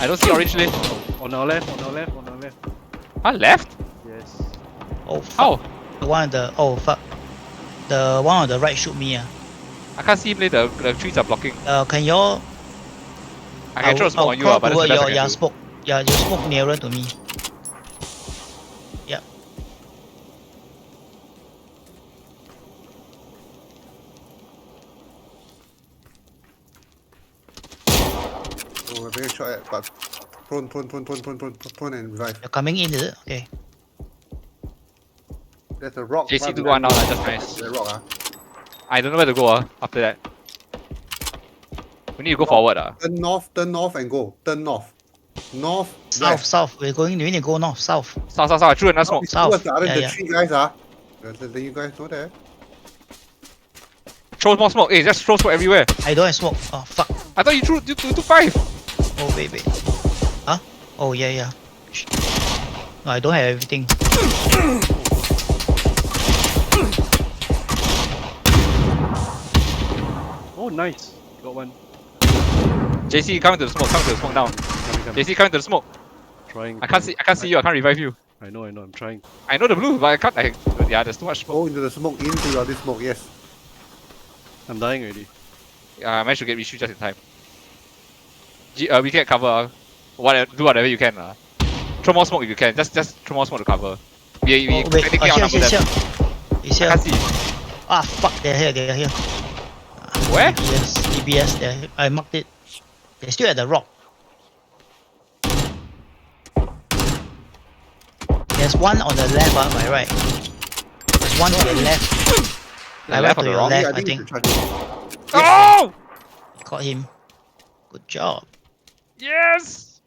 I don't see orange list. On our left, on our left, on our left. Huh? Left? Yes. Oh fuck. How? The one on the fuck. The one on the right shoot me. I can't see him. The trees are blocking. Can you? I can throw a smoke on you, crawl but that's the toward best I your can do. smoke. Yeah, you smoke nearer to me. Yep. Oh, we're being shot at, but prone and revive. You're coming in, is it? Okay. There's a rock. JC right to go on now, behind that's nice. the rock, ah. I don't know where to go after that. We need to go forward. Turn north and go. Turn north. North, South, south. We need to go north, south. South. I threw another smoke. South. Towards the other, Yeah, the yeah. three guys are. Let you guys know that. Throw more smoke. Hey, just throw smoke everywhere. I don't have smoke. Oh fuck. I thought you took 5. Oh wait. Huh? Oh yeah. No, I don't have everything. Oh, nice. Got one. JC, coming to the smoke. Now. Coming. JC, coming to the smoke. Trying. I can't see you. I can't revive you. I know, I'm trying. I know the blue, but I can't. Yeah, there's too much smoke. Go into the smoke, into your this smoke, yes. I'm dying already. I managed to get reshoot just in time. We can cover. Do whatever you can. Throw more smoke if you can. Just throw more smoke to cover. We Oh, wait. technically outnumber them. He's I here. can't see. Ah fuck, they're here. Where? DBS there. I marked it. They're still at the rock. There's one on the left, my right. There's one to the left. The left to or the your wrong? left, Yeah, I think. you should try to- Oh! Caught him. Good job. Yes!